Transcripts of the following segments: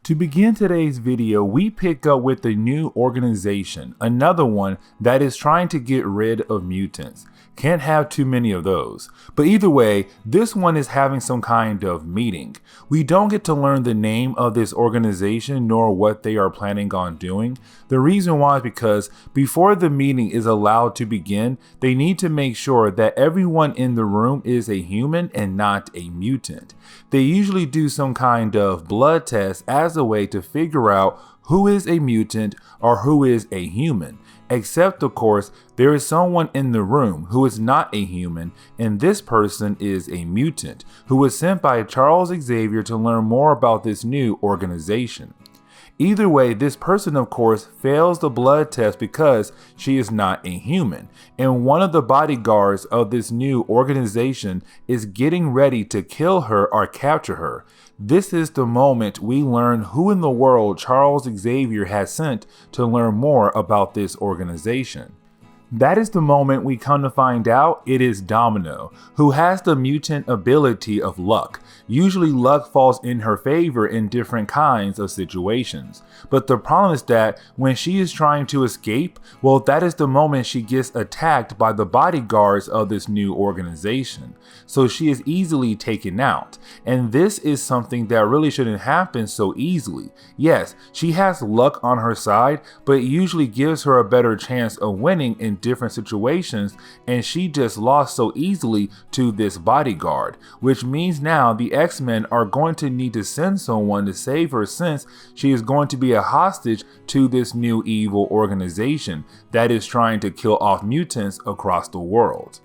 To begin today's video, we pick up with a new organization, another one that is trying to get rid of mutants. Can't have too many of those. But either way, this one is having some kind of meeting. We don't get to learn the name of this organization nor what they are planning on doing. The reason why is because before the meeting is allowed to begin, they need to make sure that everyone in the room is a human and not a mutant. They usually do some kind of blood test as a way to figure out who is a mutant or who is a human. Except, of course, there is someone in the room who is not a human, and this person is a mutant who was sent by Charles Xavier to learn more about this new organization. Either way, this person, of course, fails the blood test because she is not a human, and one of the bodyguards of this new organization is getting ready to kill her or capture her. This is the moment we learn who in the world Charles Xavier has sent to learn more about this organization. That is the moment we come to find out it is Domino, who has the mutant ability of luck. Usually luck falls in her favor in different kinds of situations. But the problem is that when she is trying to escape, well, that is the moment she gets attacked by the bodyguards of this new organization. So she is easily taken out. And this is something that really shouldn't happen so easily. Yes, she has luck on her side, but it usually gives her a better chance of winning in different situations, and she just lost so easily to this bodyguard, which means now the X-Men are going to need to send someone to save her since she is going to be a hostage to this new evil organization that is trying to kill off mutants across the world.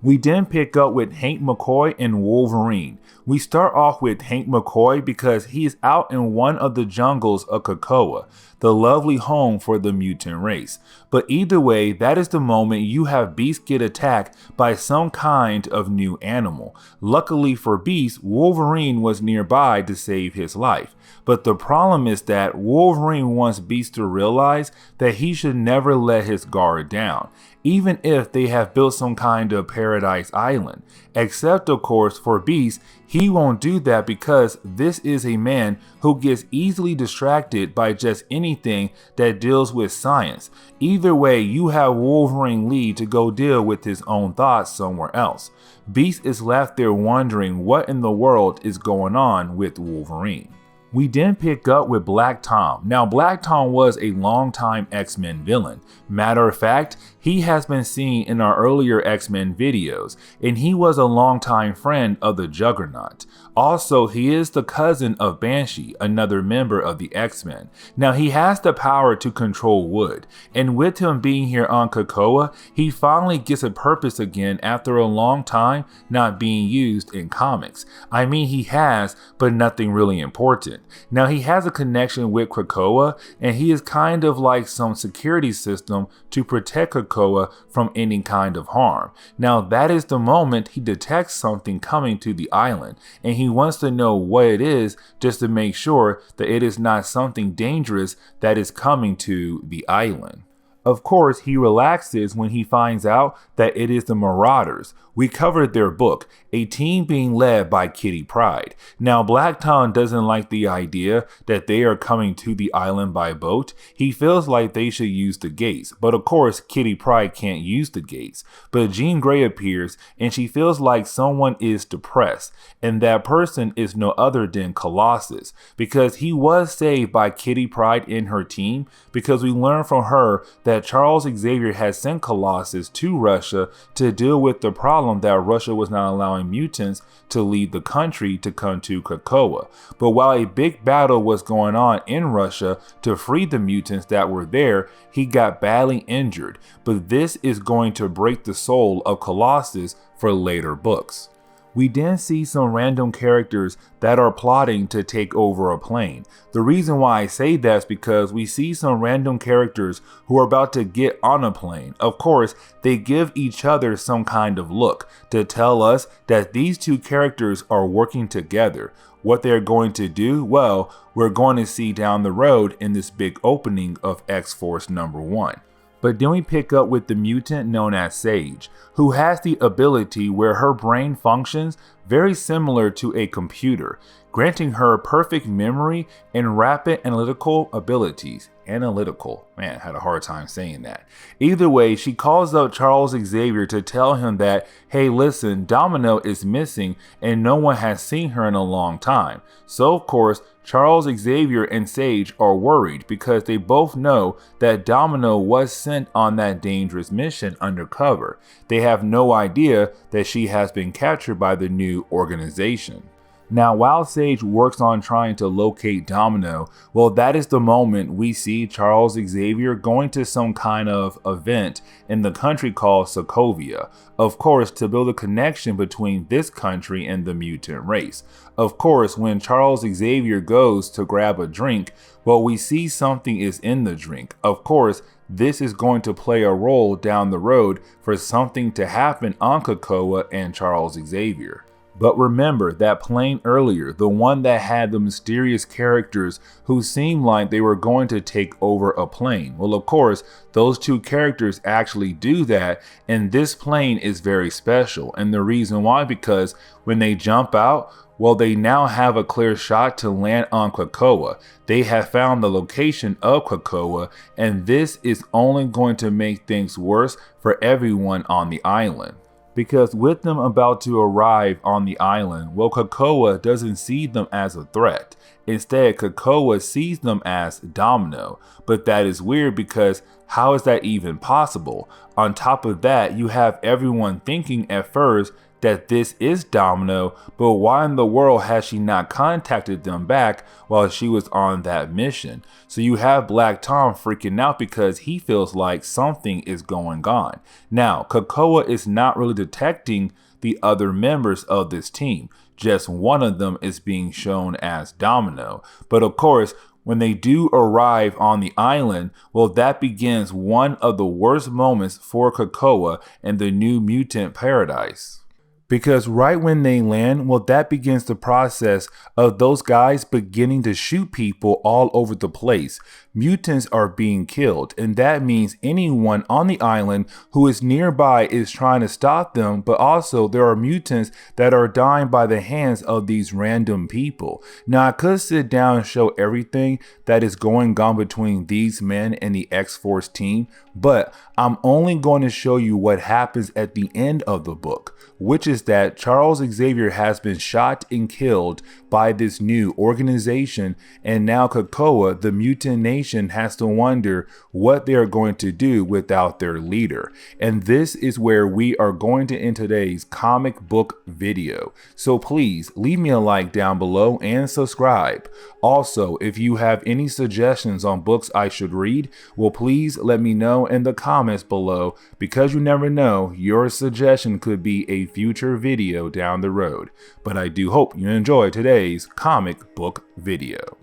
We then pick up with Hank McCoy and Wolverine. We start off with Hank McCoy because he is out in one of the jungles of Krakoa, the lovely home for the mutant race. But either way, that is the moment you have Beast get attacked by some kind of new animal. Luckily for Beast, Wolverine was nearby to save his life. But the problem is that Wolverine wants Beast to realize that he should never let his guard down, even if they have built some kind of paradise island. Except, of course, for Beast, he won't do that because this is a man who gets easily distracted by just anything that deals with science. Either way, you have Wolverine leave to go deal with his own thoughts somewhere else. Beast is left there wondering what in the world is going on with Wolverine. We then pick up with Black Tom. Now, Black Tom was a longtime X-Men villain. Matter of fact, he has been seen in our earlier X-Men videos, and he was a longtime friend of the Juggernaut. Also, he is the cousin of Banshee, another member of the X-Men. Now, he has the power to control wood, and with him being here on Krakoa, he finally gets a purpose again after a long time not being used in comics. I mean, he has, but nothing really important. Now, he has a connection with Krakoa, and he is kind of like some security system to protect Krakoa from any kind of harm. Now, that is the moment he detects something coming to the island, and he wants to know what it is just to make sure that it is not something dangerous that is coming to the island. Of course, he relaxes when he finds out that it is the Marauders. We covered their book, a team being led by Kitty Pryde. Now, Black Tom doesn't like the idea that they are coming to the island by boat. He feels like they should use the gates, but of course, Kitty Pryde can't use the gates. But Jean Grey appears, and she feels like someone is depressed, and that person is no other than Colossus, because he was saved by Kitty Pryde and her team, because we learned from her that Charles Xavier has sent Colossus to Russia to deal with the problem that Russia was not allowing mutants to leave the country to come to Krakoa. But while a big battle was going on in Russia to free the mutants that were there, he got badly injured. But this is going to break the soul of Colossus for later books. We then see some random characters that are plotting to take over a plane. The reason why I say that is because we see some random characters who are about to get on a plane. Of course, they give each other some kind of look to tell us that these two characters are working together. What they're going to do, well, we're going to see down the road in this big opening of X-Force number 1. But then we pick up with the mutant known as Sage, who has the ability where her brain functions very similar to a computer, granting her perfect memory and rapid analytical abilities. Man, had a hard time saying that. Either way, she calls up Charles Xavier to tell him that, hey listen, Domino is missing and no one has seen her in a long time. So of course, Charles Xavier and Sage are worried because they both know that Domino was sent on that dangerous mission undercover. They have no idea that she has been captured by the new organization. Now, while Sage works on trying to locate Domino, well, that is the moment we see Charles Xavier going to some kind of event in the country called Sokovia, of course, to build a connection between this country and the mutant race. Of course, when Charles Xavier goes to grab a drink, well, we see something is in the drink. Of course, this is going to play a role down the road for something to happen on Krakoa and Charles Xavier. But remember that plane earlier, the one that had the mysterious characters who seemed like they were going to take over a plane. Well, of course, those two characters actually do that, and this plane is very special. And the reason why, because when they jump out, well, they now have a clear shot to land on Krakoa. They have found the location of Krakoa, and this is only going to make things worse for everyone on the island. Because with them about to arrive on the island, well, Krakoa doesn't see them as a threat. Instead, Krakoa sees them as Domino. But that is weird because how is that even possible? On top of that, you have everyone thinking at first that this is Domino, but why in the world has she not contacted them back while she was on that mission? So you have Black Tom freaking out because he feels like something is going on. Now, Krakoa is not really detecting the other members of this team. Just one of them is being shown as Domino. But of course, when they do arrive on the island, well, that begins one of the worst moments for Krakoa and the new mutant paradise. Because right when they land, well, that begins the process of those guys beginning to shoot people all over the place. Mutants are being killed, and that means anyone on the island who is nearby is trying to stop them, but also there are mutants that are dying by the hands of these random people. Now, I could sit down and show everything that is going on between these men and the X-Force team, but I'm only going to show you what happens at the end of the book, which is that Charles Xavier has been shot and killed by this new organization, and now Krakoa, the mutant nation, has to wonder what they are going to do without their leader. And this is where we are going to end today's comic book video. So please leave me a like down below and subscribe. Also, if you have any suggestions on books I should read, well, please let me know in the comments below, because you never know, your suggestion could be a future video down the road. But I do hope you enjoyed today's comic book video.